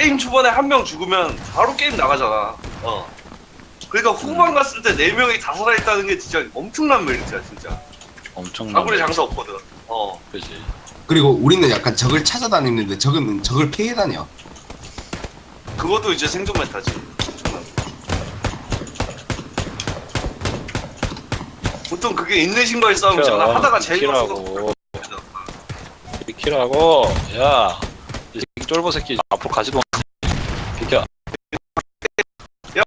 게임 초반에 한 명 죽으면 바로 게임 나가잖아. 그러니까 후반 갔을 때 4명이 다 살아있다는 게 진짜 엄청난 메리트야 진짜. 엄청난 아무리 장사 없거든. 그지. 그리고 우리는 약간 적을 찾아다니는데 적은 적을 피해 다녀. 그것도 이제 생존 메타지. 보통 그게 인내심과의 싸움이잖아. 하다가 재미가 없어. 비키라고. 야, 이 새끼 쫄보 새끼 앞으로 가지도 않네. 비켜. 야,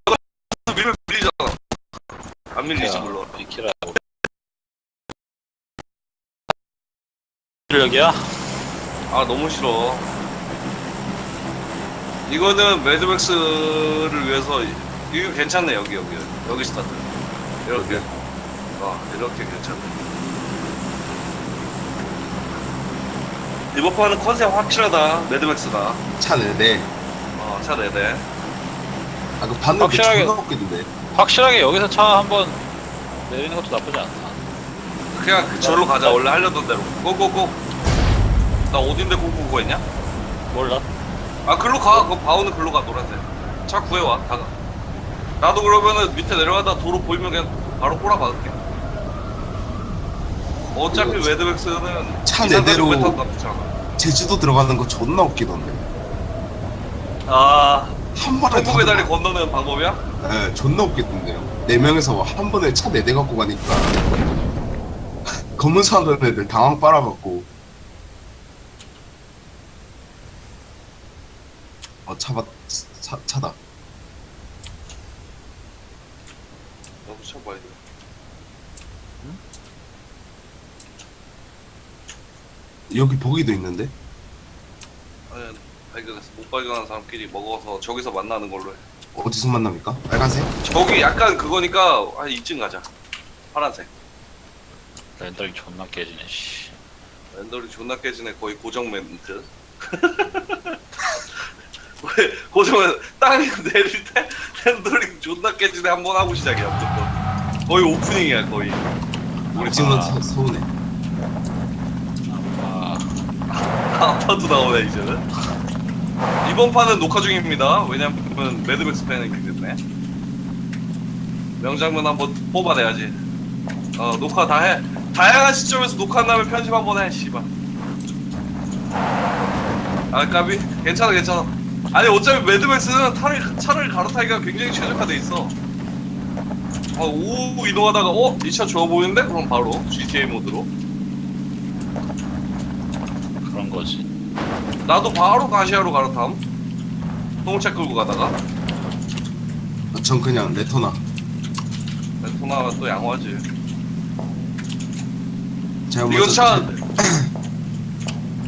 너 밀면 밀리잖아. 안 밀리지 야, 물론. 비키라고. 여기야? 아 너무 싫어. 이거는 매드맥스를 위해서 이거 괜찮네. 여기 스타트. 이렇게. 이렇게 괜찮네. 이번 판은 컨셉 확실하다. 매드맥스다. 차 내대. 차 4대. 그 반응 확실하게- 존나 웃기던데. 확실하게 여기서 차 한번 내리는 것도 나쁘지 않다. 그냥 절로 가자. 원래 하려던 대로. 고고고. 나 어딘데 고고고 했냐? 몰라. 글로 가. 그 바우는 글로 가. 노란색. 차 구해와. 다가. 나도 그러면은 밑에 내려가다 도로 보이면 그냥 바로 꼬라박을게. 어차피 그리고 매드맥스는 차 이산가족 내대로- 메타도 나쁘지 않아. 제주도 들어가는 거 존나 웃기던데. 한 번에 한국 다 배달이 들어가. 건너는 방법이야? 네, 존나 웃겼던데요. 4명에서 한 번에 차 4대 갖고 가니까 검은 사는 애들 당황 빨아갖고 차다. 나도 차 봐야 돼. 여기 보기도 있는데. 아니, 발견했어. 못 발견한 사람끼리 먹어서 저기서 만나는 걸로 해. 어디서 만납니까? 빨간색? 저기 약간 그거니까 한 이쯤 가자. 파란색. 렌더링 존나 깨지네. 씨. 랜더리 존나 깨지네. 거의 고정 멘트. 왜 고정은 땅에 내릴 때 랜더링 존나 깨지네 한번 하고 시작이야. 무조건. 거의 오프닝이야 거의. 우리 지금은 아. 서운해. 아, 아파도 나오네 이제는. 이번 판은 녹화 중입니다. 왜냐면 매드맥스 팬이 됐네. 명장면 한번 뽑아내야지. 녹화 다 해. 다양한 시점에서 녹화한 다음에 편집 한번 해. 씨발. 까비? 괜찮아. 아니 어차피 매드맥스는 차를 갈아타기가 굉장히 최적화돼 있어. 오 이동하다가 이 차 좋아 보이는데? 그럼 바로 GTA 모드로. 그런 거지. 나도 바로 가시아로 갈아탐. 통차 끌고 가다가. 전 그냥 레토나. 레토나가 또 양호하지. 제가 이건 먼저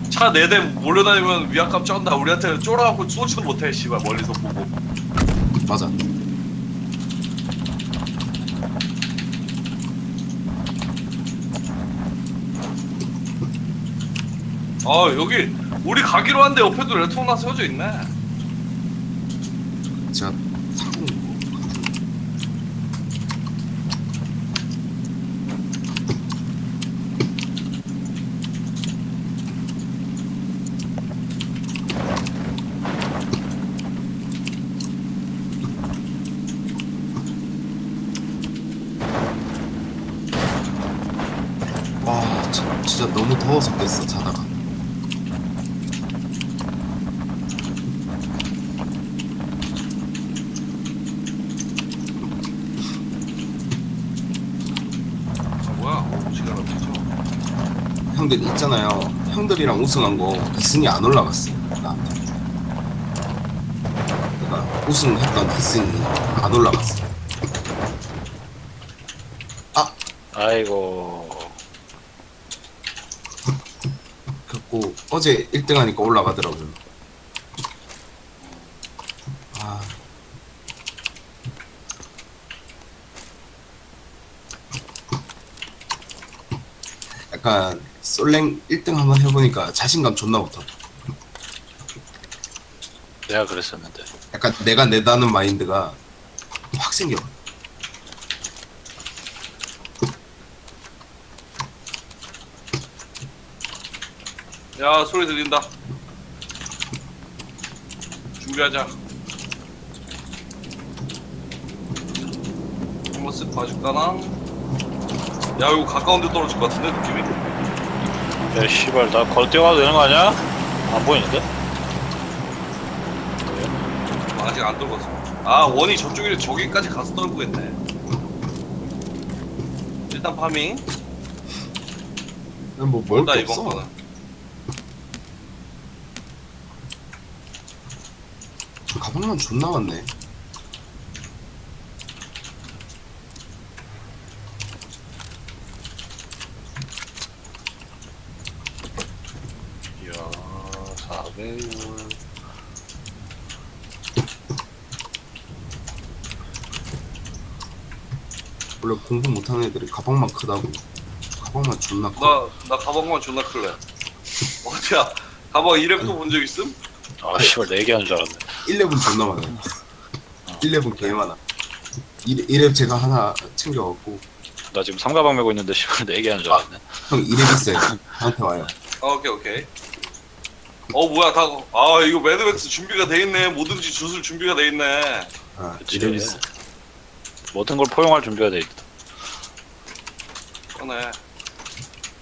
차 4대 몰려다니면 위압감 쩐다. 우리한테 쫄아갖고 쏘지도 못해. 씨발 멀리서 보고. 맞아. 여기 우리 가기로 한데 옆에도 레토나 세워져 있네. 제가 타고 진짜 너무 더워서 깼어 자다가. 뭐야? 시간 어디죠? 형들 있잖아요. 형들이랑 우승한 거 기승이 안 올라갔어. 나한테. 그러니까 우승했던 기승이 안 올라갔어. 아이고. 그래갖고 어제 1등 하니까 올라가더라고요. 약간 솔랭 1등 한번 해보니까 자신감 존나 붙어. 내가 그랬었는데. 약간 내가 내다는 마인드가 확 생겨. 야 소리 들린다. 준비하자. 한번 쓱 봐줄까나? 야 이거 가까운 데 떨어질 것 같은데 느낌이? 야 씨발 나 걸어 뛰어가도 되는 거 아니야? 안 보이는데? 아직 안 떨궜어. 아 원이 저쪽에 저기까지 가서 떨구겠네. 일단 파밍. 난뭐 먹을 나 게 이번 없어. 거는. 가방만 존나 많네. 이야 400원. 원래 공부 못하는 애들이 가방만 크다고. 가방만 존나 커. 나 가방만 존나 클래. 어디야? 가방 2렙도 본 적 있음? 아 씨발 4개 하는 줄 알았네. 1렙은 존나 많아요. 1렙은 개 많아. 1렙 제가 하나 챙겨갖고. 나 지금 삼가방 메고 있는데 씨발 4개 하는 줄 알았네. 형 1렙 있어요. 저한테 와요. 아, 오케이. 뭐야 이거 매드맥스 준비가 돼 있네. 뭐든지 주술 준비가 돼 있네. 아, 그치. 1렙 있어. 모든 걸 포용할 준비가 돼 있다. 그러네.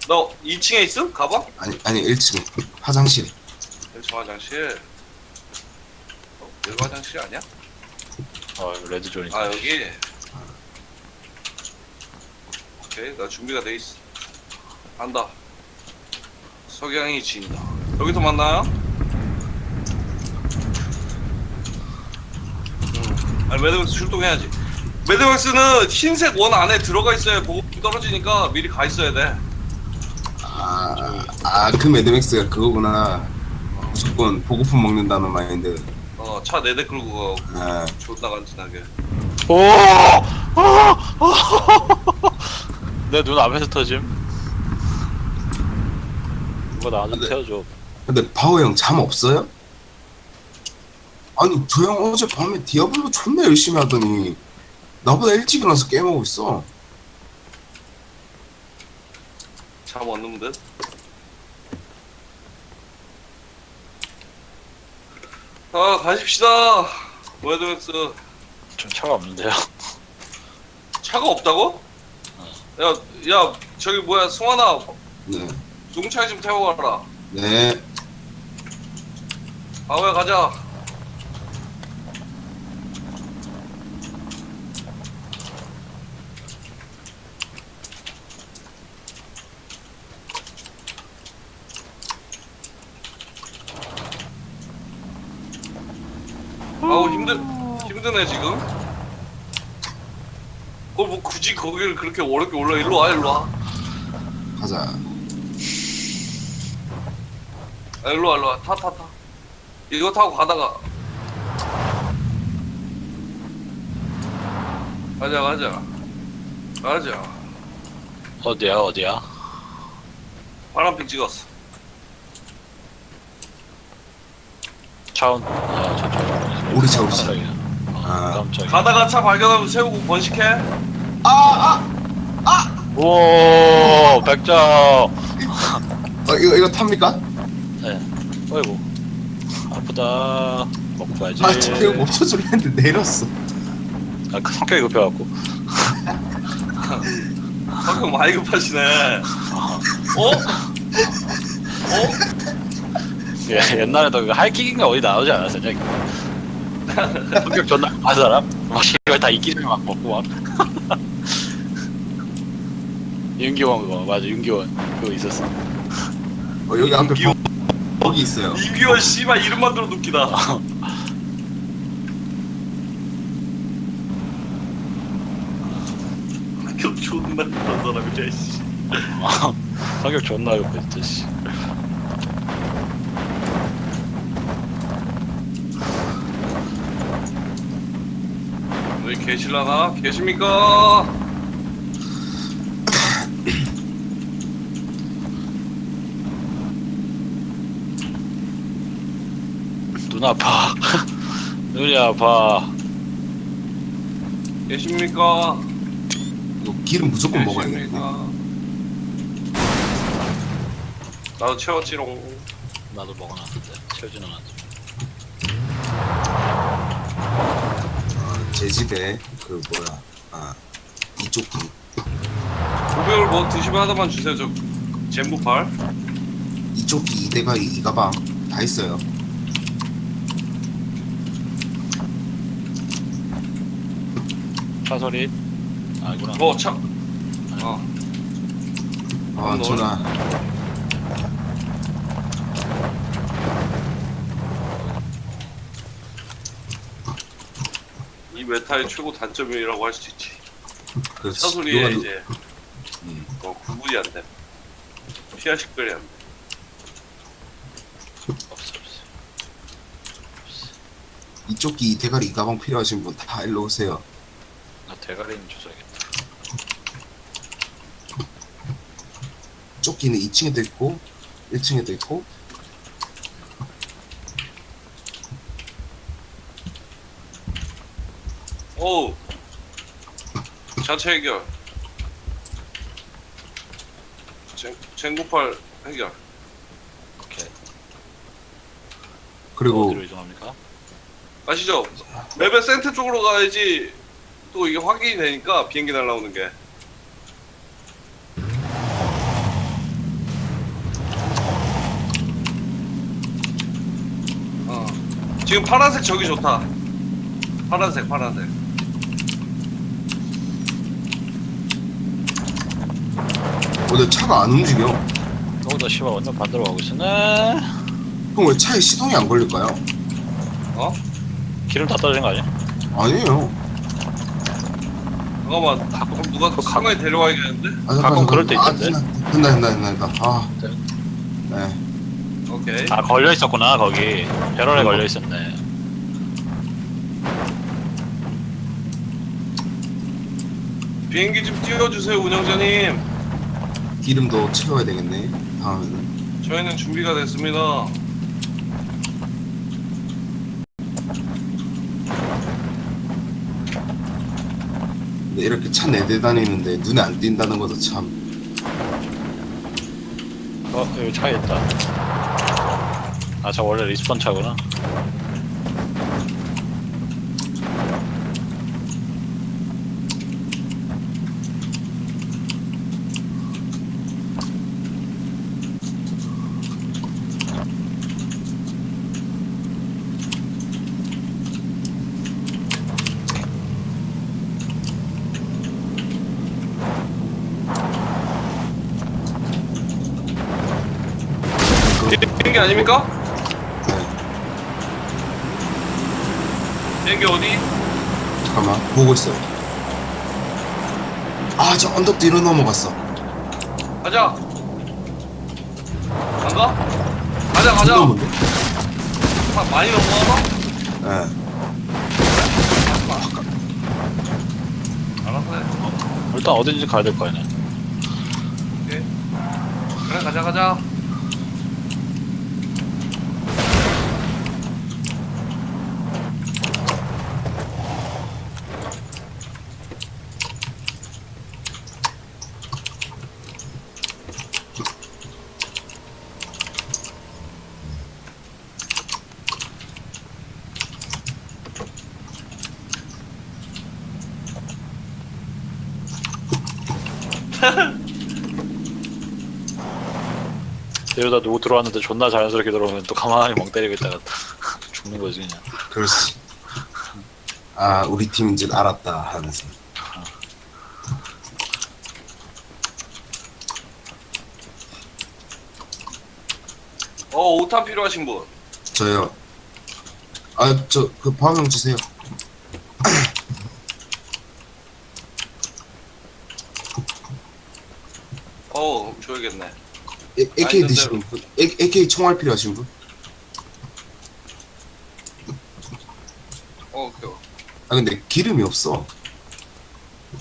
너 2층에 있음? 가방? 아니 1층 화장실. 1층 화장실. 여기 화장실 아니야? 아 이거 레드존이다. 아 여기. 오케이 나 준비가 돼 있어. 간다. 석양이 진다. 여기서 만나요? 아니 매드맥스 출동해야지. 매드맥스는 흰색 원 안에 들어가 있어야 보급이 떨어지니까 미리 가 있어야 돼. 그 매드맥스가 그거구나. 무조건 보고품 먹는다는 마인드. 차 4대 끌고 가고 아, 존나 간지나게. 오! 내 눈 앞에서 터짐. 누가 나 좀 네. 태워줘. 근데 바오 형 잠 없어요? 아니 저 형 어제 밤에 디아블로 존나 열심히 하더니 나보다 일찍 일어나서 게임하고 있어. 잠 없는 듯? 가십시다. 매드맥스. 좀 차가 없는데요. 차가 없다고? 야 저기 뭐야 승환아 네. 농차에 좀 태워가라. 네. 아왜 가자. 아우 힘드네 지금. 뭐 굳이 거기를 그렇게 어렵게 올라. 일로 와. 가자. 일로 와. 타. 이거 타고 가다가 가자. 어디야? 파란핑 찍었어. 차원. 아 저쪽. 우리 차. 깜짝이야. 깜짝이야. 가다가 차 발견하면 세우고 번식해. 오 백점. 이거 탑니까? 네. 어이구 아프다. 먹고 가야지. 이거 멈춰주려 했는데 내렸어. 그 성격이 급해갖고. 성격 많이 급하시네. 예, 옛날에도 그 하이킥인가 어디 나오지 않았었냐? 성격 존나 급한 사람? 막 이걸 다 이끼를 막 먹고 막. 윤기원 그거 맞아. 윤기원 그거 있었어. 여기 앞에 이거- 거기 있어요. 이규현 씨발 이름만 들어도 웃기다. 성격 존나 급한 사람이야 씨. 성격 존나 급해 진짜 씨. 여기 계실라나? 계십니까? 눈 아파. 눈이 아파. 계십니까? 이거 기름 무조건 먹어야겠네. 계십니까? 나도 채웠지롱. 나도 먹어놨는데 채우지는 않았지. 제 집에 그 뭐야 이쪽 분 고백을 뭐 드시면 하나만 주세요. 저 젠부팔. 이쪽 이대가 이 가방 다 있어요. 차 소리. 아니구나. 차. 아 전화 이 메타의 최고 단점이라고 할 수 있지. 그 차 소리에 누가- 이제 구분이 안 돼. 피하 식별이 안 돼. 없어. 이쪽 이 대가리 이 가방 필요하신 분 다 일로 오세요. 나 대가리는 주워야겠다. 조끼는 2층에도 있고 1층에도 있고. 어우. 자체 해결. 젠구팔 해결. 오케이. 그리고 어디로 이동합니까? 아시죠? 맵의 센터 쪽으로 가야지 또 이게 확인이 되니까 비행기 날라오는 게. 지금 파란색 저기 좋다. 파란색. 내 차가 안 움직여. 나 씨발 완전 반대로 가고 있었네. 그럼 왜 차에 시동이 안 걸릴까요? 기름 다 떨어진 거 아니야? 아니에요. 잠깐만. 그럼 누가 상황에 데려와야겠는데? 가끔 그럴 때 있던데. 된다. 네. 오케이. 걸려 있었구나 거기. 배럴에 걸려 있었네. 비행기 좀 띄워주세요, 운영자님. 기름도 채워야 되겠네. 다음에는. 저희는 준비가 됐습니다. 근데 이렇게 차 4대 다니는데 눈에 안 띈다는 것도 참. 여기 차에 있다. 저 원래 리스폰 차구나. 비행기 아닙니까? 네. 비행기 어디? 잠깐만 보고 있어요. 저 언덕 뒤로 넘어갔어. 가자. 안 가? 가자. 넘었네. 많이 넘어가서? 네. 알았어. 일단 어딘지 가야 될 거 아니야. 오케이. 그래, 가자. 이러다 누구 들어왔는데 존나 자연스럽게 들어오면 또 가만히 멍 때리고 있다가 죽는 거지 그냥. 그렇지. 우리 팀인 줄 알았다 하면서. 오탄 필요하신 분. 저요. 그 방향 주세요. 줘야겠네. AK 드시는 분? AK 총알 필요하신 분? 오케이. 근데 기름이 없어.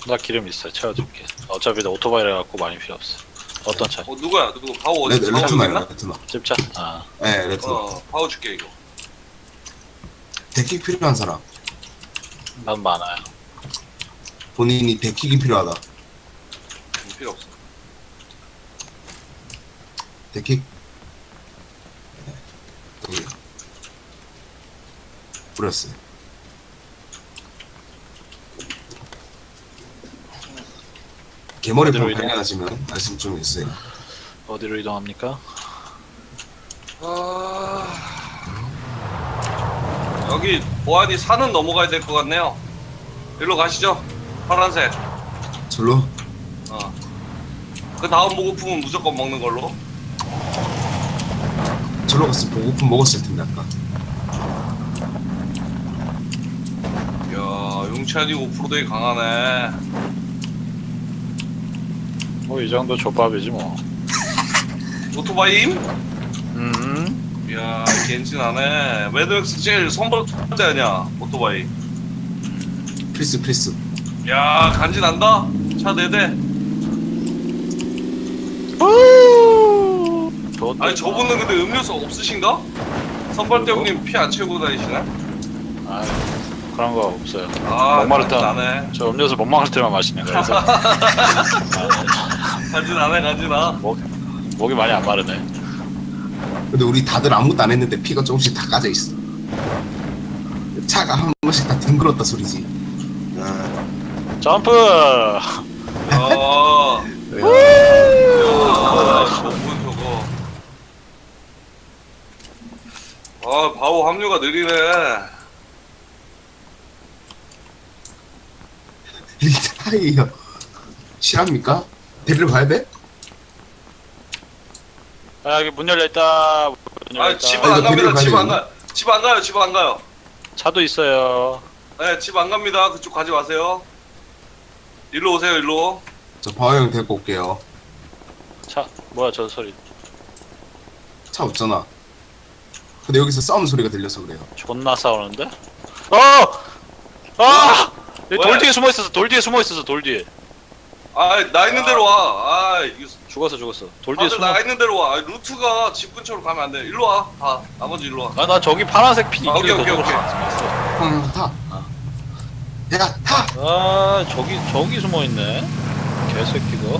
나 기름 있어. 채워줄게. 어차피 나 오토바이라 갖고 많이 필요 없어. 어떤 차? 누구야? 누구? 바오 어디? 바오 레트나요, 있나? 레트나. 집차? 네, 레트나. 바오 줄게 이거. 데킥 필요한 사람. 난 많아요. 본인이 데킥이 필요하다. 필요 없어. 데킥. 네. 여기. 뿌렸어요. 개머리판 어디로 이동? 발견하시면 말씀 좀 해주세요. 어디로 이동합니까? 여기 보안이 산은 넘어가야 될 것 같네요. 일로 가시죠. 파란색. 절로? 그 다음 보고품은 무조건 먹는 걸로. 절로 갔으면 보고품 먹었을 텐데 아까. 이야, 용찬이 오프로드에 강하네. 뭐 이 정도 족밥이지 뭐. 오토바이임? 음. 이야, 겐진하네. 매드맥스 제일 선발대 아니야, 오토바이. 프리스. 야, 간지난다. 차 4대. 아니, 저분은 근데 음료수 없으신가? 선발대 형님 피 안 채우고 다니시나? 아 그런 거 없어요. 아, 목마를 때 간지나네. 저 음료수 목마를 때만 마시는 거라서 간지나. 목이 많이 안 마르네. 근데 우리 다들 아무것도 안 했는데 피가 조금씩 다 까져 있어. 차가 한 번씩 다 뒹굴었다 소리지. 점프. 야, 저분 저거. 아, 바오 합류가 느리네. 리타이어 실합니까? 데리러 가야 돼? 아 여기 문 열려 있다. 아, 집 아, 안 이거 갑니다. 데리러 집 가야 안 가요. 집 안 가요. 차도 있어요. 네, 집 안 갑니다. 그쪽 가지 마세요. 일로 오세요, 일로. 저 바오 형 데리고 올게요. 차 뭐야 저 소리. 차 없잖아. 근데 여기서 싸우는 소리가 들려서 그래요. 존나 싸우는데? 아! 왜? 돌 뒤에 숨어 있었어. 돌 뒤에. 아, 나 있는 대로 와. 아, 이거 죽었어. 돌 뒤에 다들 숨어. 나 있는 대로 와. 아, 루트가 집 근처로 가면 안 돼. 일로 와. 다 나머지 일로 와. 나 저기 파란색 핀 아, 있길래 오케이. 저쪽으로 갔어. 형 타. 야 타. 아 저기 숨어 있네. 개새끼가.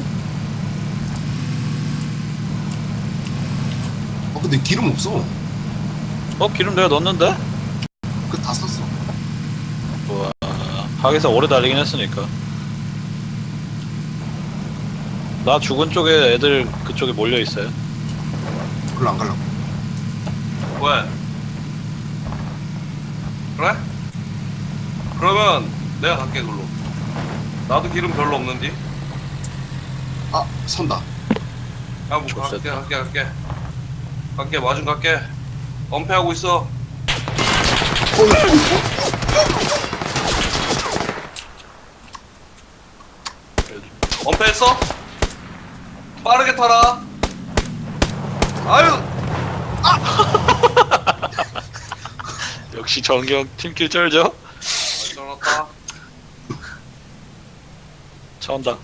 근데 기름 없어. 기름 내가 넣었는데? 그 다 썼어. 우와. 하기사 오래 달리긴 했으니까. 나 죽은 쪽에 애들 그쪽에 몰려 있어요. 별로 안 갈라고. 왜? 그래? 그러면 내가 갈게 그걸로. 나도 기름 별로 없는데. 아 선다. 야, 뭐 좋겠다. 갈게. 마중 갈게. 엄폐하고 있어. 엄폐했어? 빠르게 타라. 아유. 역시 정경 팀킬 쩔죠? 쩔었다. 차 온다.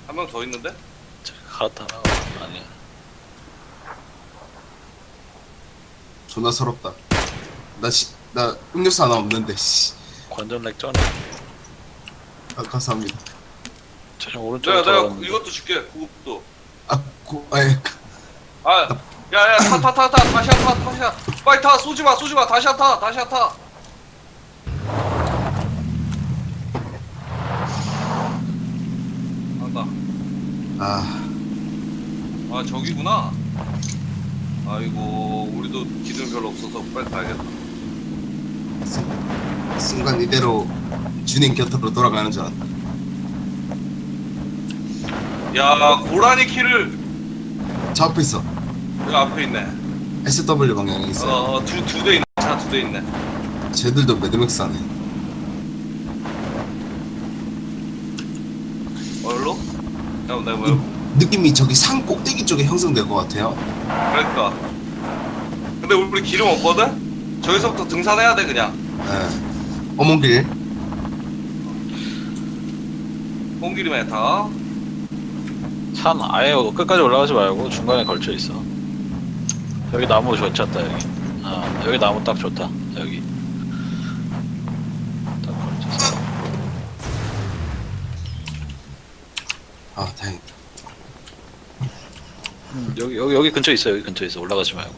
한 명 더 있는데? 갈아타. 아니야. 존나 서럽다. 나 음료수 하나 없는데. 씨. 관전 렉 쩌네. 아, 감사합니다. 저녁 오른쪽으로 내가 돌아가는데. 이것도 줄게. 구급도. 아, 야야 다시야 타. 빨리 타. 쏘지 마. 다시야 타. 간다. 아, 저기구나. 아이고, 우리도 기름 별로 없어서 빨리 가야겠다. 순간 이대로 주님 곁으로 돌아가는 줄 알았다. 야, 고라니 키를 저 앞에 있어. 여기 앞에 있네. SW 방향에 있어. 두 대 있네. 차 2대 있네. 쟤들도 매드맥스 하네. 어디로? 야, 내가 왜? 느낌이 저기 산 꼭대기 쪽에 형성될 것 같아요. 그러니까. 근데 우리 기름 없거든? 저기서부터 등산해야 돼 그냥. 예. 어몽길. 뽕기름에 타. 산 아예 끝까지 올라가지 말고 중간에 걸쳐 있어. 여기 나무 좋았다 여기. 여기 나무 딱 좋다. 여기 딱 걸쳤어. 아, 다행이다. 여기 근처에 있어. 여기 근처에 있어. 올라가지 말고.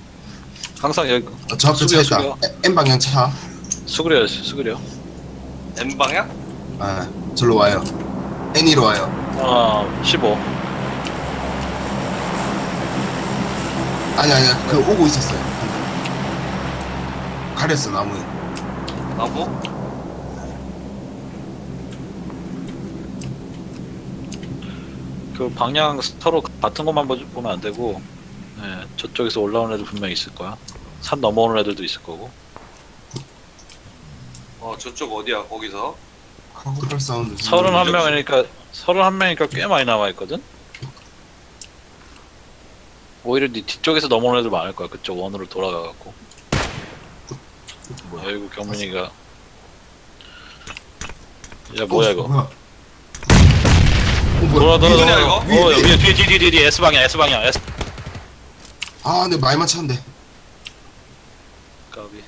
항상 여기 저 앞에 차 숙여. 있다. N 방향 차. 수그려. M 방향? 아 절로 와요. N이로 와요. 15. 아니야 그 오고 있었어요. 가렸어 나무에. 나무? 그 방향 서로 같은 것만 보면 안 되고, 예, 저쪽에서 올라오는 애들 분명 있을 거야. 산 넘어오는 애들도 있을 거고. 저쪽 어디야 거기서? 카고팔 사운드. 31명이니까 꽤 많이 남아있거든? 오히려 네 뒤쪽에서 넘어오는 애들 많을 거야. 그쪽 원으로 돌아가갖고. 아이고, 경민이가. 야, 뭐야, 이거. 뭐야? 돌아, 누구냐, 이거? 위에, 뒤에, S방향. S. 아 근데 많이 맞췄는데. 까비.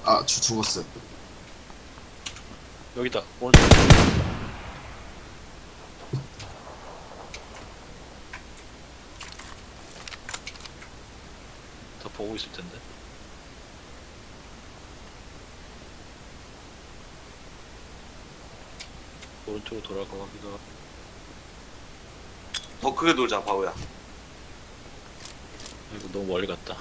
아 죽었어요. 여기다, 오른쪽. 더 보고 있을 텐데. 오른쪽으로 돌아가기도 하고. 더 크게 돌자 바보야. 이거 너무 멀리 갔다.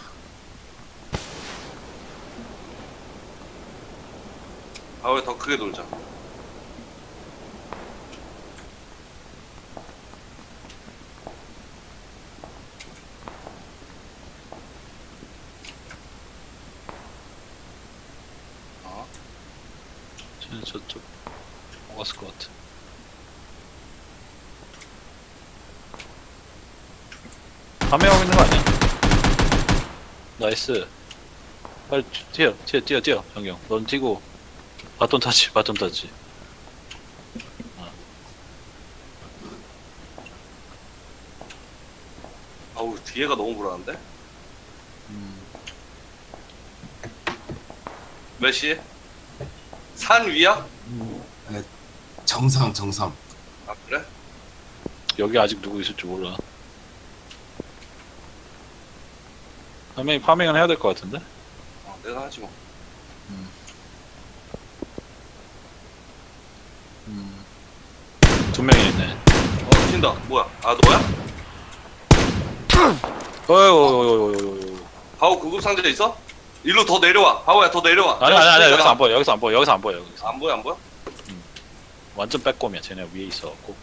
바보야 더 크게 돌자. 쟤는 저쪽 먹었을 것 같아. 파밍하고 있는 거 아니야? 나이스. 빨리 뛰어, 정경. 넌 뛰고 바톤 타치. 아우 뒤에가 너무 불안한데? 몇 시? 산 위야? 정상. 아 그래? 여기 아직 누구 있을지 몰라. 파밍은 해야 될 것 같은데? 내가 하지 뭐. 두 명이 있네. 튄다. 뭐야? 아 너야? 어이구. 바보 구급 상자 있어? 일로 더 내려와. 바보야 더 내려와. 아니, 여기서 안 보여. 여기서 안 보여. 안 보여? 완전 빼꼼이야. 쟤네 위에 있어갖고.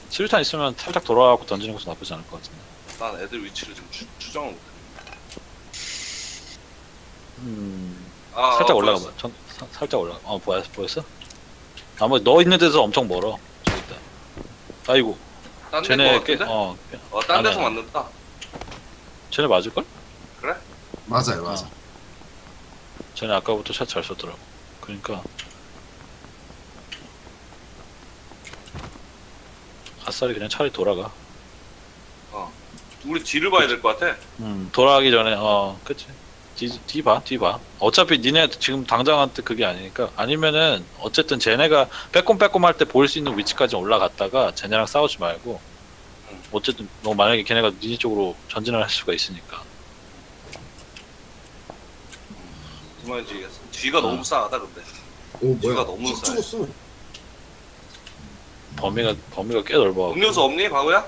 수류탄 있으면 살짝 돌아가고 던지는 것도 나쁘지 않을 것 같은데. 난 애들 위치를 좀 추정을 못해. 살짝 올라가 보였어. 봐. 살짝 올라가. 보였어? 나머지 너 있는 데서 엄청 멀어. 저기 있다. 아이고. 딴 데인 쟤네 거 같은데? 딴 아니, 데서 아니. 맞는다. 쟤네 맞을걸? 그래? 맞아요. 쟤네 아까부터 샷 잘 쏘더라고. 그러니까 아싸리 그냥 차라리 돌아가. 우리 뒤를 봐야 될 것 같아. 돌아가기 전에 그치. 뒤 봐. 어차피 니네 지금 당장한테 그게 아니니까. 아니면은 어쨌든 쟤네가 빼꼼 할 때 보일 수 있는 위치까지 올라갔다가 쟤네랑 싸우지 말고. 어쨌든 너 만약에 걔네가 니네 쪽으로 전진을 할 수가 있으니까. 그 말인지 뒤가 너무 싸하다 근데. 오 뒤가 너무 싸. 죽었어. 범위가 꽤 넓어. 음료수 없니 바보야?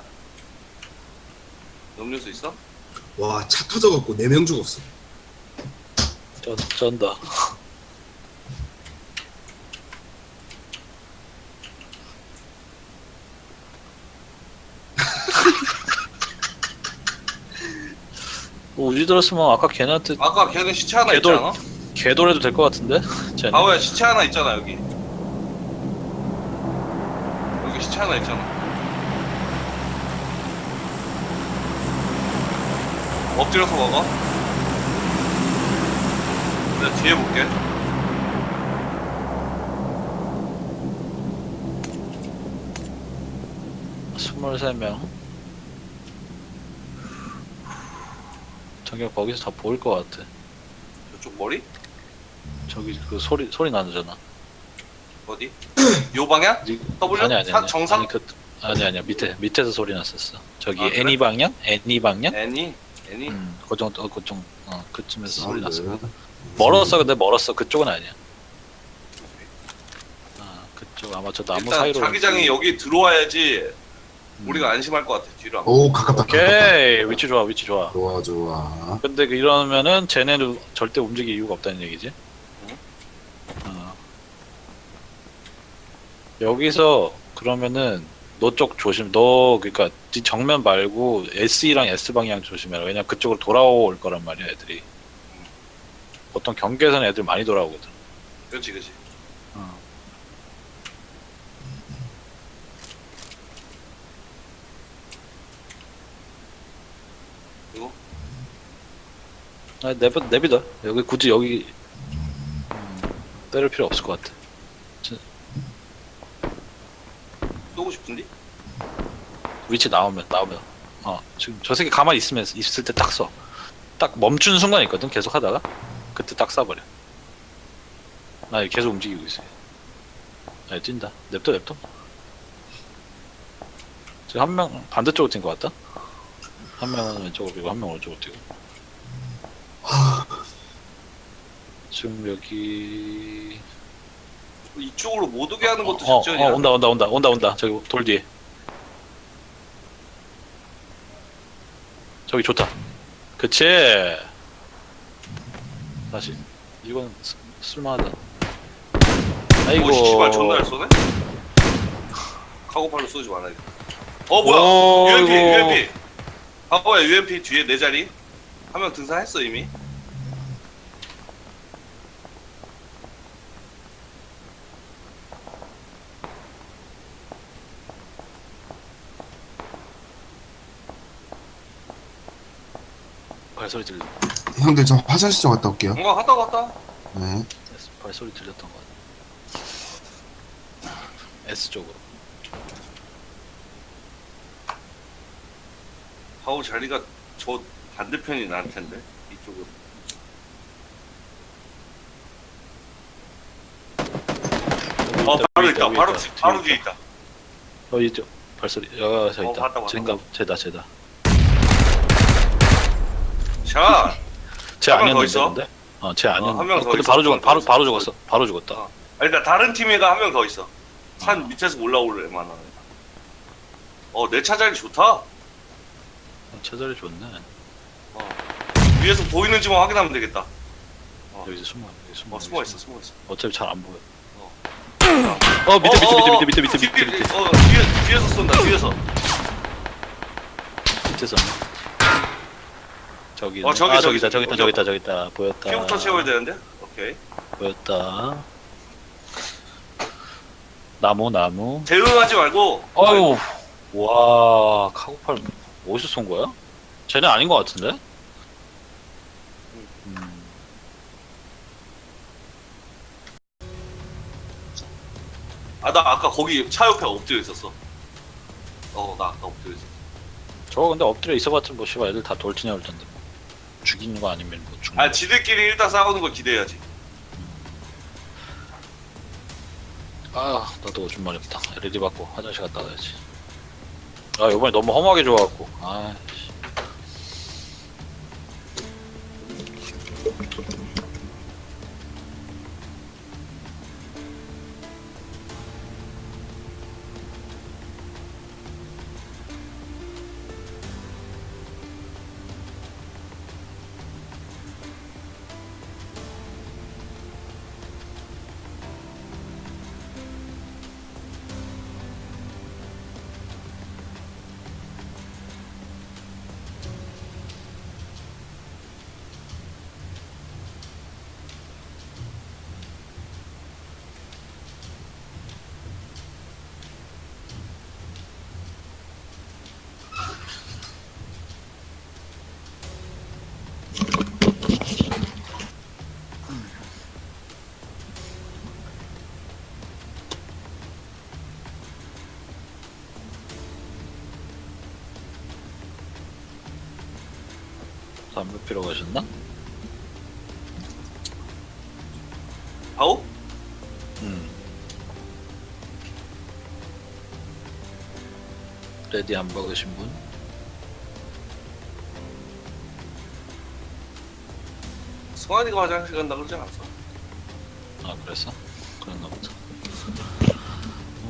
음료수 있어? 와 차 터져갖고 4명 죽었어. 쩐다. 우지 들었으면 아까 걔네한테 아까 걔는 시체 하나 걔도- 있잖아. 개돌해도 될 것 같은데? 쟤네. 바보야 시체 하나 있잖아 여기. 여기 시체 하나 있잖아. 엎드려서 먹어. 내가 뒤에 볼게. 스물세 명. 저기 거기서 다 보일 것 같아. 저쪽 머리? 저기 그 소리 나잖아. 어디? 요 방향? 니- W? 아니. 정상? 아니야 밑에서 소리 났었어. 저기 아, 그래? 애니 방향? 애니 방향? 애니? 그 정도 그쯤에서 소리 났어. 사운드. 멀었어. 근데 멀었어. 그쪽은 아니야. 그쪽 아마 저 나무 일단 사이로. 자기장이 여기 들어와야지 우리가 안심할 것 같아. 뒤로 안 오 가깝다. 가깝다. 오케이 위치 좋아 위치 좋아. 좋아 좋아. 근데 이러면은 쟤네는 절대 움직일 이유가 없다는 얘기지. 응. 여기서 그러면은 너 쪽 조심. 너 그러니까 네 정면 말고 SE랑 S 방향 조심해라. 왜냐 그쪽으로 돌아올 거란 말이야 애들이. 보통 경계선 애들 많이 돌아오거든. 그렇지. 그리고 내비둬. 여기 굳이 여기 때릴 필요 없을 것 같아. 쏘고 싶은데? 위치 나오면 지금 저 새끼 가만히 있을 때 딱 써. 딱 멈춘 순간 있거든. 계속 하다가 그때 딱 쏴버려. 나 계속 움직이고 있어. 아 뛴다. 냅둬. 지금 한 명 반대쪽으로 뛴 것 같다. 한 명은 왼쪽으로 뛰고 한 명은 오른쪽으로 뛰고. 지금 여기 이쪽으로 못 오게 하는 것도 작전이야. 온다. 저기 돌 뒤에. 저기 좋다. 그치. 다시. 이건 쓸만하다. 아이고. 오, 씨발 존나 잘 쏘네? 카고팔로 쏘지 말아야겠다. 뭐야? 오, UMP. 카고야 UMP 뒤에 내 자리. 한 명 등산했어 이미. 발소리 들려. 형들 저 화장실 좀 갔다 올게요. 뭔가 갔다. 네. 발소리 들렸던 것 같아. S 쪽으로. 카고 자리가 저 반대편이 나을 텐데 이쪽은. 바로 있다. 바로 뒤에 있다. 이쪽 발소리. 저 있다. 봤다. 쟤다. 자, 쟤 한명더 아니었는데 있어? 근데? 쟤 아니었는데. 한명더 근데 있어. 바로 한명더 바로 있어. 죽었어. 바로 죽었다. 아니 나 다른 팀에가 한 명 더 있어. 산 밑에서 올라올 만한. 내 차 자리 좋다. 차자리 좋네. 위에서 보이는지만 확인하면 되겠다. 여기서 숨어. 숨어 있어. 어차피 잘 안 보여. 밑에. 뒤에서 쏜다. 뒤에서. 밑에서. 저기. 저기 있다. 보였다. 피부터 채워야 되는데. 오케이. 보였다. 나무. 대응하지 말고. 아유. 와, 카고팔 어디서 쏜 거야? 쟤네 아닌 것 같은데? 나 아까 거기 차 옆에 엎드려 있었어. 나 아까 엎드려 있었어. 저거 근데 엎드려 있어봤자 뭐 씨발 애들 다 돌진해 올 텐데 뭐. 죽이는 거 아니면 뭐 죽는 거. 지들끼리 일단 싸우는 걸 기대해야지. 나도 오줌 마렵다. LED 받고 화장실 갔다 와야지. 이번에 너무 험하게 좋아갖고. 씨. 담배 피러 가셨나? 아우? 레디 안 박으신 분? 승환이가 화장실 간다 그러지 않았어? 아 그랬어? 그랬나 보다.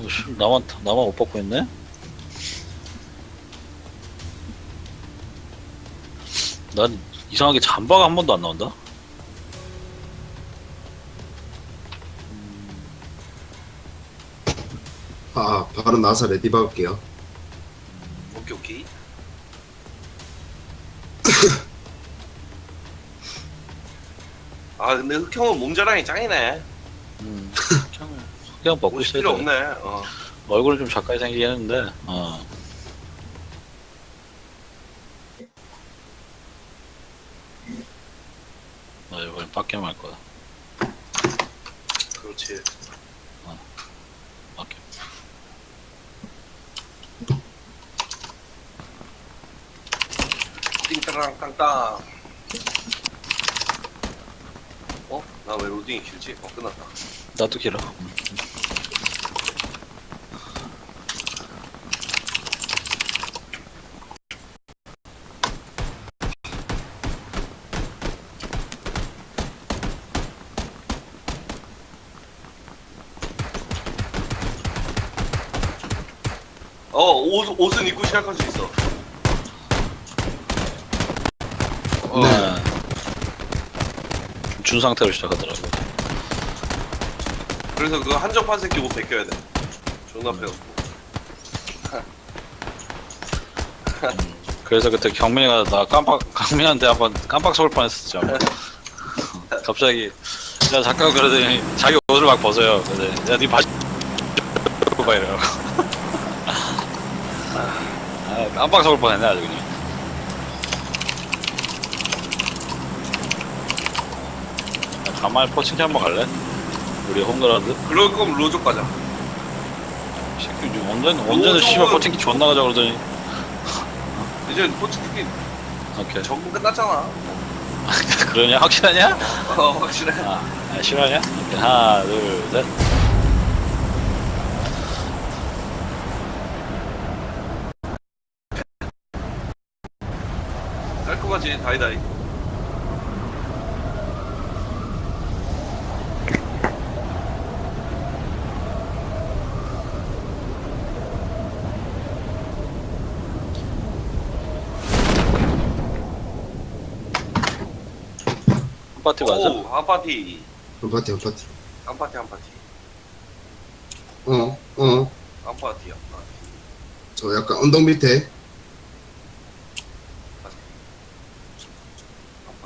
씨, 나만 못 받고 있네? 난 이상하게 잠바가 한 번도 안 나온다? 아, 바로 나와서 레디 박을게요. 오케이 오케이. 아 근데 흑형은 몸자랑이 짱이네. 그냥 먹고 옷이 있어야 필요 돼. 없네. 얼굴이 좀 작가이 생기긴 했는데, 나 이번엔 빡게 말 거야. 그렇지. 빡게. 띵따랑 땅땅. 어? 나 왜 로딩이 길지? 끝났다. 나도 길어. 옷은 입고 시작할 수 있어. 네. 준 상태로 시작하더라고. 그래서 그 한정판 새끼 옷 벗겨야 돼. 존나 패고. 그래서 그때 경민이가 강민한테 한번 깜빡 속을 뻔했었죠. 갑자기 야 잠깐 그러더니 자기 옷을 막 벗어요. 그래서 야네 바지 입고 봐 이래요. 아, 깜빡 속을 뻔했네 아주 그냥. 야, 가만히 포칭키 한번 갈래? 우리 홈그라운드? 그럴 거면 로족 가자. 새끼 언제는 씨발 포칭키 존나 가자 그러더니. 이제 포치티켓 오케이. 적응 끝났잖아. 그러냐? 확실하냐? 확실해. 아 실화냐? 오케이. 하나 둘 셋. 깔끔하지 다이다이. 한 파티 맞아? 오, 한 파티. 한 파티, 한 파티. 한 파티 한 파티. 어. 한 파티야. 저 약간 언덕 밑에.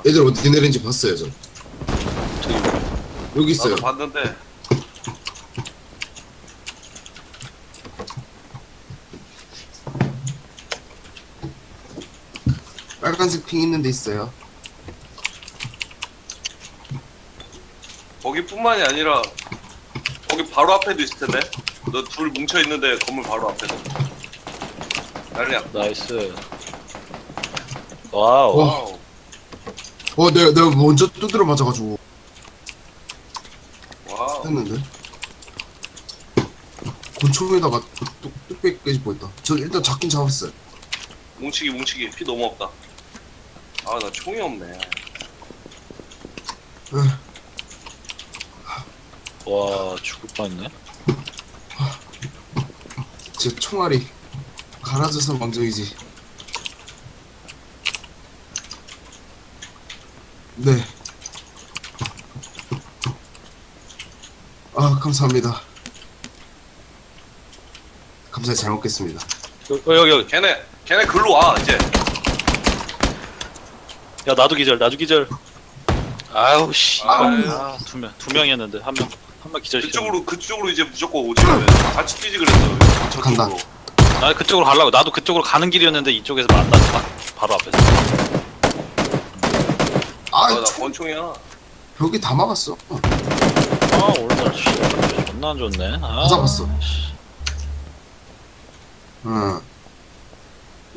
애들 어디 내린지 봤어요, 저. 저기 여기 있어요. 나도 봤는데 빨간색 핑 있는 데 있어요. 거기뿐만이 아니라 거기 바로 앞에도 있을 텐데. 너 둘 뭉쳐 있는데 건물 바로 앞에도. 난리야. 나이스. 와우. 와우. 내가 먼저 두드려 맞아가지고 와우. 했는데. 곤충에다가 뚝배기 깨질 뻔했다. 저 일단 잡긴 잡았어요. 뭉치기 피 너무 없다. 아 나 총이 없네. 와 죽을 뻔했네. 제 총알이 갈아져서 망정이지. 네. 아, 감사합니다. 감사히 잘 먹겠습니다. 여기. 걔네 글로 와 이제. 야 나도 기절. 아우 씨. 아유. 두 명이었는데 한 명 기절시켜. 그쪽으로 이제 무조건 오지. 같이 뛰지 그랬어. 간다. 저쪽으로. 나 그쪽으로 가려고. 나도 그쪽으로 가는 길이었는데 이쪽에서 만났어. 바로 앞에서. 나 권총이야. 벽이 다 막았어. 아 오늘 씨 존나 안 좋네. 다 잡았어. 응.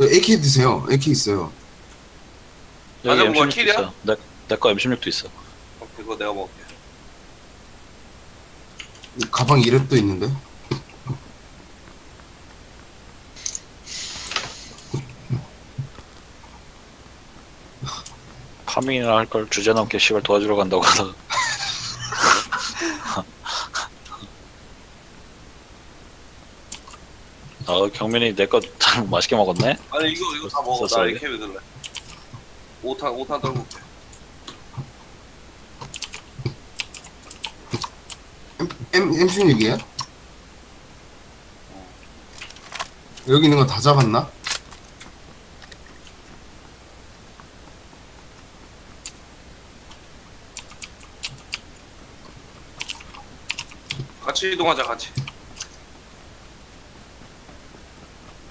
AK 드세요. AK 있어요. 여기 맞아, 뭐가 M16도 킬이야? 있어. 내거 M16도 있어. 그거 내가 먹을게. 가방 2렙도 있는데. 타이밍이나 할 걸 주제 넘게 씨발 도와주러 간다고 하다가. 경민이 내 거 참 맛있게 먹었네. 아니 이거 다 먹어. 나 AK 왜 들래? 5탄 떨고 올게. M16이에요? 여기 있는 거 다 잡았나? 같이 이동하자 같이.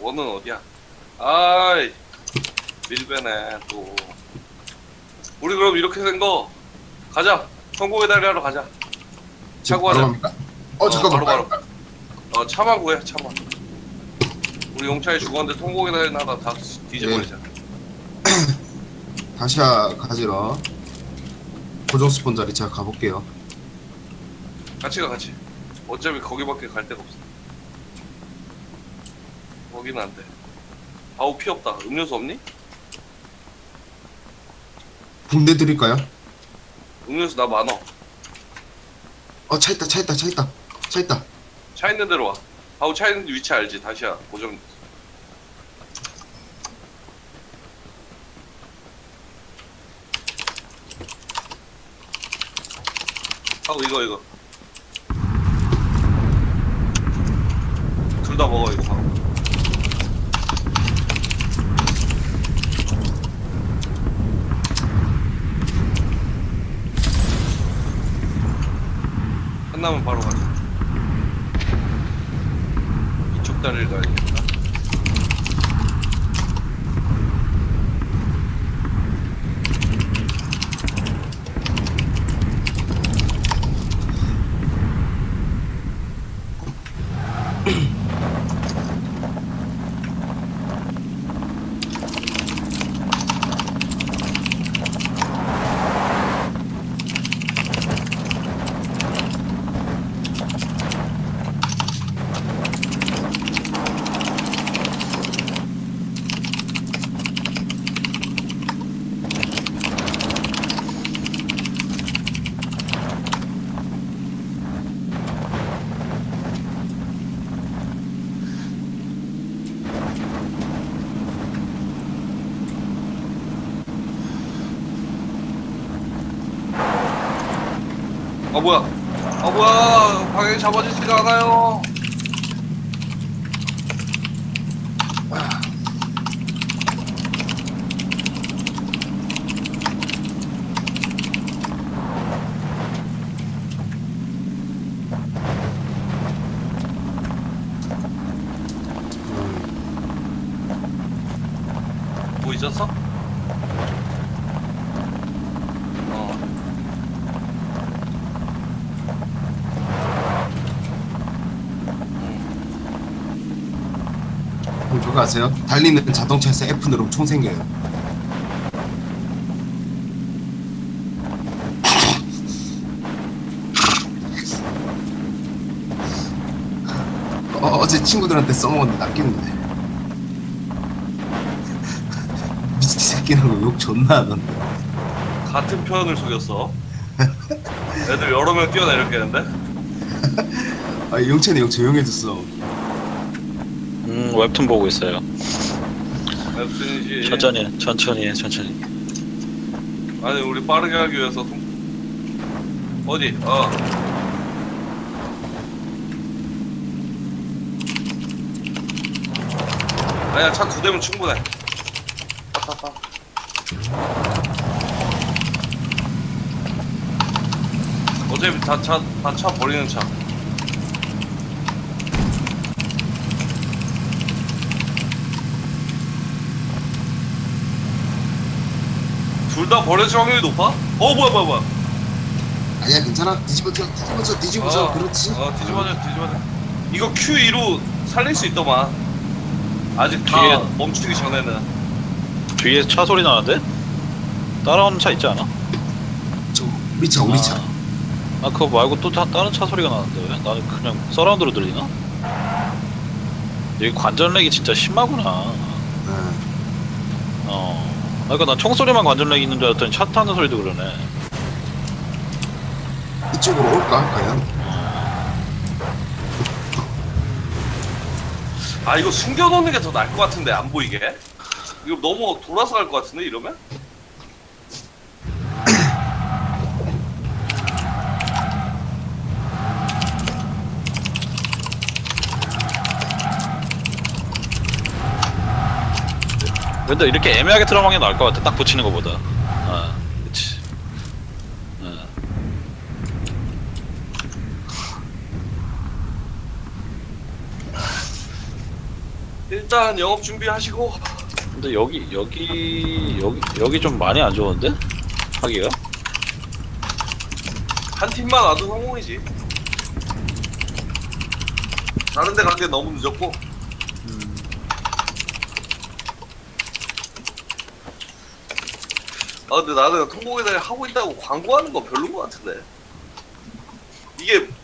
원은 어디야? 아이 밀배네 또. 우리 그럼 이렇게 된 거 가자. 성공의 달리 하러 가자. 차고 바로 가자. 갑니까? 잠깐만. 바로. 차만 구해 차만. 우리 용차에 죽었는데 통곡의 달리 하다 다 뒤져버리자. 다시야 가지러 고정 스폰 자리 제가 가볼게요. 같이 가 같이. 어차피 거기밖에 갈 데가 없어. 거기는 안 돼. 아우 피 없다. 음료수 없니? 붕대 드릴까요? 음료수 나 많어. 차 있다. 차 있는 데로 와. 아우 차 있는 위치 알지? 다시야 고정. 하고 이거 둘 다 먹어 이거 하고. 끝나면 바로 가자. 이쪽 다리를 가야겠다. 뭐야? 방향이 잡아지지가 않아요. 뭐 잊었어? 그거 아세요? 달리는 자동차에서 F 누르면 총 생겨요. 어제 친구들한테 써먹었는데 낚이는데 미친 새끼라고 욕 존나 하던데. 같은 편을 속였어. 애들 여러 명 뛰어내렸겠는데? 영찬이 형 조용해졌어. 웹툰 보고 있어요. 웹툰이지. 천천히. 아니 우리 빠르게 하기 위해서 어디? 아니야 차 2대면 충분해. 타타타. 어차피 다 차 버리는 차. 둘 다 버려질 확률이 높아? 뭐야. 아니야 괜찮아. 뒤집어져. 그렇지. 뒤집어져. 이거 Q2로 살릴 수 있더만. 아직 다 뒤에- 멈추기 전에는. 뒤에 차 소리 나는데? 따라오는 차 있지 않아? 우리 차. 그거 말고 또 다른 차 소리가 나는데 왜? 나는 그냥 서라운드로 들리나? 여기 관전렉이 진짜 심하구나. 네. 그러니까 난 총소리만 관전렉 있는 줄 알았더니 차 타는 소리도 그러네. 이쪽으로 올까 과연? 아 이거 숨겨놓는 게 더 나을 것 같은데 안 보이게. 이거 너무 돌아서 갈 것 같은데 이러면? 근데 이렇게 애매하게 들어간 게 나을 것 같아. 딱 붙이는 것보다. 아, 그치. 일단 영업 준비하시고. 근데 여기 좀 많이 안 좋은데? 하기가? 한 팀만 와도 성공이지. 다른 데 가기엔 너무 늦었고. 아 근데 나는 통곡에다 하고 있다고 광고하는 거 별론 것 같은데.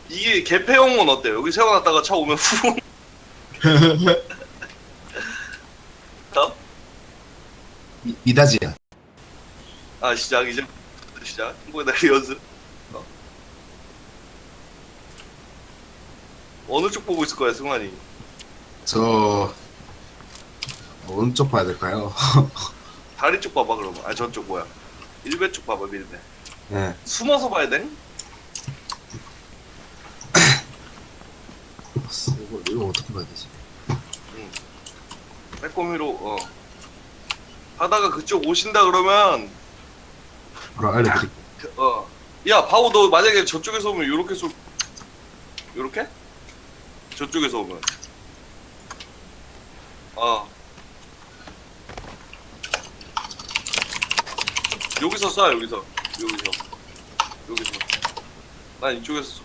이게 개폐용은 어때요? 여기 세워놨다가 차 오면 후. 어? 미다지야. 아 시작 이제 시작. 통곡에다 연습. 어느 쪽 보고 있을 거야 승환이? 저 어느 쪽 봐야 될까요? 다리 쪽 봐봐 그러면. 아 저쪽 뭐야? 밀배 쪽 봐봐 밀배. 네. 숨어서 봐야 돼? 이거 어떻게 봐야 되지? 빼꼼히로 하다가 그쪽 오신다 그러면 그럼 알려드릴게요. 야 바오 너 만약에 저쪽에서 오면 요렇게 요렇게? 저쪽에서 오면 여기서 쏴 여기서 난 이쪽에서 쏠게.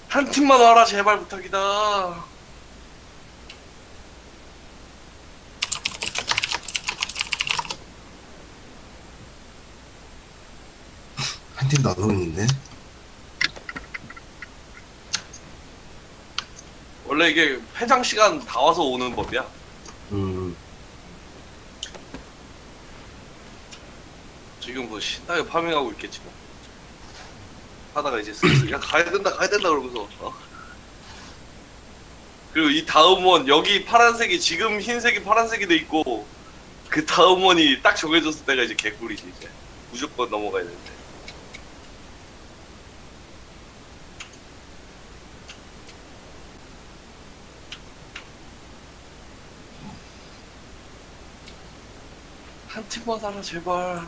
한 팀만 와라 제발 부탁이다. 한 팀도 안 오고 있는데. 원래 이게 폐장 시간 다 와서 오는 법이야. 지금 뭐 신나게 파밍하고 있겠지 뭐. 하다가 이제 슬슬 야 가야 된다 그러면서 그리고 이 다음 원 여기 파란색이 지금 흰색이 파란색이 돼 있고 그 다음 원이 딱 정해졌을 때가 이제 개꿀이지. 이제 무조건 넘어가야 되는데. 한 팀만 살아 제발.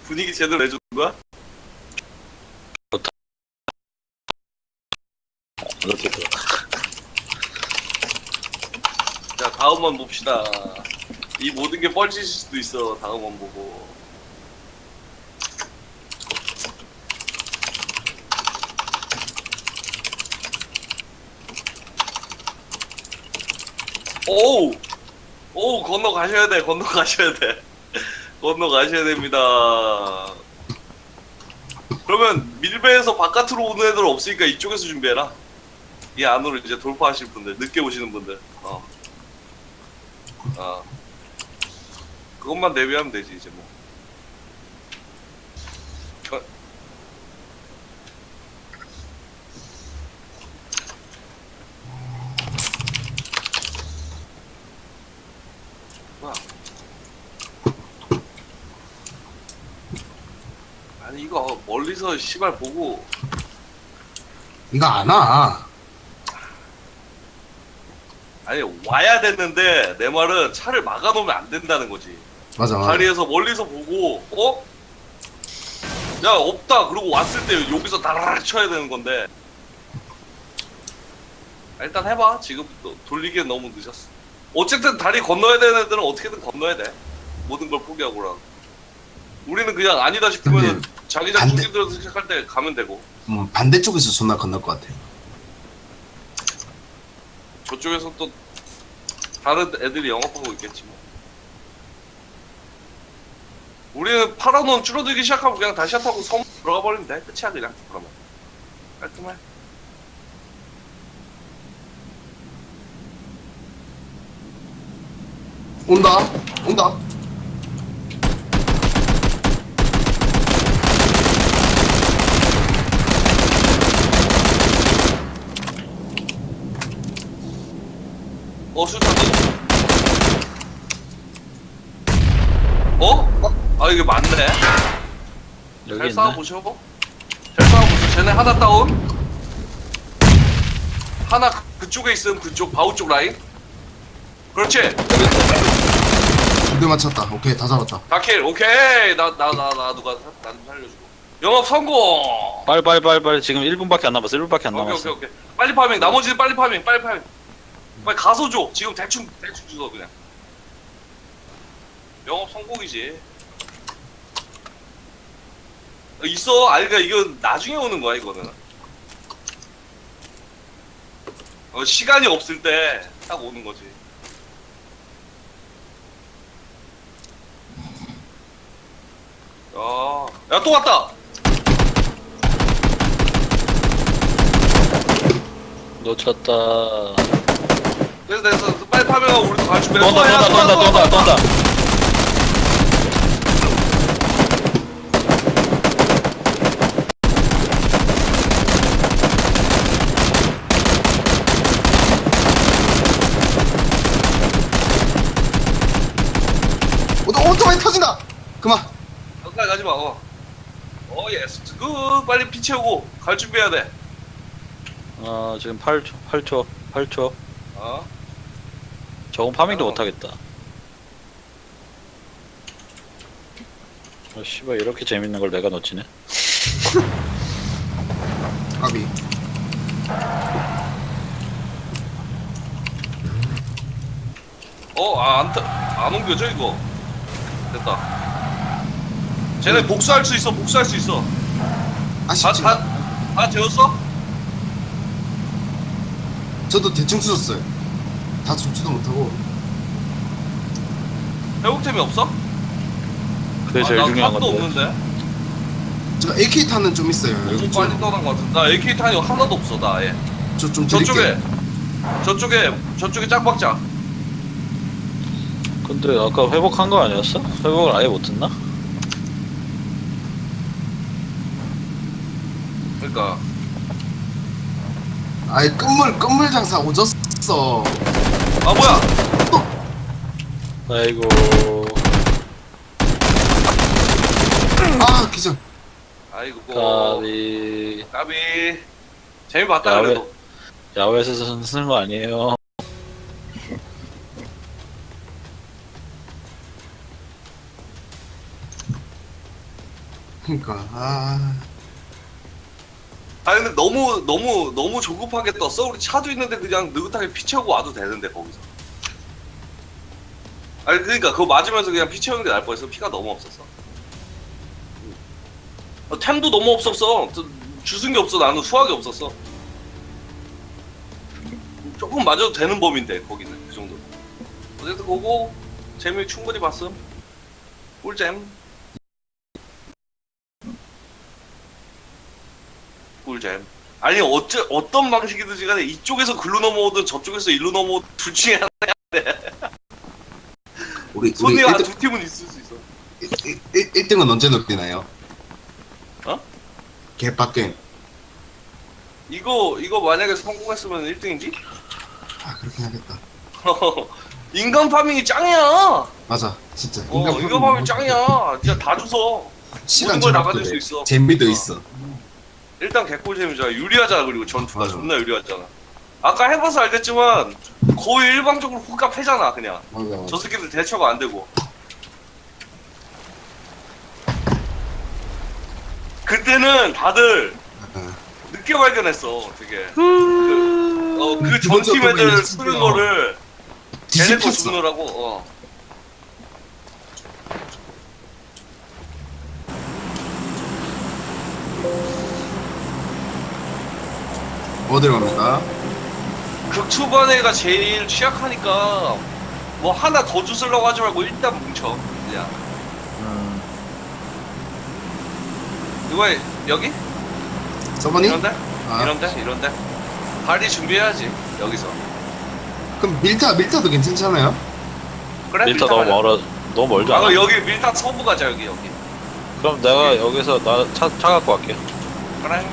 분위기 제대로 내준 거야? 이렇게 또. 자 다음 원 봅시다. 이 모든 게 뻘짓일 수도 있어. 다음 원 보고. 오우 건너가셔야 돼. 건너가셔야 됩니다. 그러면 밀배에서 바깥으로 오는 애들 없으니까 이쪽에서 준비해라. 이 안으로 이제 돌파하실 분들, 늦게 오시는 분들. 그것만 대비하면 되지 이제 뭐. 뭐야? 아니 이거 멀리서 씨발 보고 이거 안 와. 아니 와야 됐는데 내 말은 차를 막아놓으면 안 된다는 거지. 맞아. 다리에서 멀리서 보고 야 없다 그러고 왔을 때 여기서 다라락 쳐야 되는 건데. 일단 해봐. 지금부터 돌리기엔 너무 늦었어. 어쨌든 다리 건너야 되는 애들은 어떻게든 건너야 돼. 모든 걸 포기하고라. 우리는 그냥 아니다 싶으면 근데 자기장 안 돼. 뚜기 들어서 시작할 때 가면 되고. 반대쪽에서 존나 건널 것 같아. 저쪽에서 또 다른 애들이 영업하고 있겠지 뭐. 우리는 파라논 줄어들기 시작하면 그냥 다시 타고 섬 들어가 버리면 돼. 끝이야 그냥. 그러면 깔끔해. 온다, 온다. 수탄 아 이게 맞네. 여기 잘 있네. 싸워보셔. 잘 싸워보셔. 쟤네 하나 다운. 하나 그쪽에 있음. 그쪽 바우 쪽 라인. 그렇지. 두 대 맞췄다. 오케이, 다 잡았다. 다킬. 오케이. 나 누가 나 좀 살려주고. 영업 성공. 빨리 지금 1분밖에 안 남았어. 1분밖에 안 오케이 남았어. 오케이. 빨리 파밍. 나머지는 빨리 파밍. 빨리 가서 줘. 지금 대충 주소 그냥. 영업 성공이지. 있어. 아니 그러니까 이건 나중에 오는 거야 이거는. 시간이 없을 때 딱 오는 거지. 야 또 왔다. 놓쳤다. 됐어. 빨리 파밍하고 우리도 갈 준비해. 떤다. 오토바이 터진다. 그만. 가까이 가지 마. 예스. 빨리 피 채우고 갈 준비해야 돼. 지금 8초. 어? 저건 파밍도 못하겠다. 씨발 이렇게 재밌는 걸 내가 놓치네. 까비. 안 옮겨져 이거. 됐다. 쟤네 복수할 수 있어. 아쉽지. 다 되었어? 저도 대충 쓰셨어요. 다 죽지도 못하고. 회복템이 없어? 그게 제일 중요한 도 건데. 없는데. 저 AK 탄은 좀 있어요. 너무 여기 빨리 떠난 것 같은데. 나 AK 탄이 하나도 없어. 나 아예. 저좀 드릴게요. 저쪽에 짱박자. 근데 아까 회복한 거 아니었어? 회복을 아예 못했나? 그러니까 아예 끝물 장사 오졌어. 뭐야? 아이고. 아 기절. 아이고 까비. 재미봤다 야외. 그래도. 야외에서 쓰는 거 아니에요. 그러니까 근데 너무 조급하게 떴어. 우리 차도 있는데 그냥 느긋하게 피 채우고 와도 되는데 거기서. 그러니까 그거 맞으면서 그냥 피 채우는 게 나을 뻔했어. 피가 너무 없었어. 템도 너무 없었어. 주순 게 없어. 나는 수학이 없었어. 조금 맞아도 되는 범인데 거기는 그 정도. 어쨌든 그거 재미 충분히 봤음. 꿀잼. 꿀잼. 아니 어떤 방식이든지 간에 이쪽에서 글로 넘어오든 저쪽에서 일로 넘어오든 둘 중에 하나 해야 돼. 우리 손이 1등, 두 팀은 있을 수 있어. 1등은 언제 넣기나요? 개빡겜. 이거 만약에 성공했으면 1등이지? 그렇긴 하겠다. 인간 파밍이 짱이야. 맞아 진짜. 인간 파밍 짱이야. 진짜 다 주워. 시간 모든 걸 절약도 나가질 수 돼. 있어. 재미도 있어. 일단 개꿀잼이잖아. 유리하잖아. 그리고 전투가 맞아. 존나 유리하잖아. 아까 해봐서 알겠지만 거의 일방적으로 호값 해잖아 그냥. 맞아. 저 새끼들 대처가 안 되고. 그때는 다들 늦게 발견했어. 되게 그 전팀 애들 쓰는 거를 걔네 거 뒤집혔어. 주느라고. 어디로 갑니까? 극초반에가 제일 취약하니까 뭐 하나 더 주스려고 하지 말고 일단 뭉쳐 그냥. 이거 여기? 서버니? 이런데? 아. 이런데? 다리 준비해야지 여기서. 그럼 밀타도 괜찮잖아요? 그래 밀타 너무 가자. 멀어. 너무 멀지 아 않아? 그럼 여기 밀타 서부 가자 여기. 그럼 내가 여기서 차 갖고 갈게. 그래.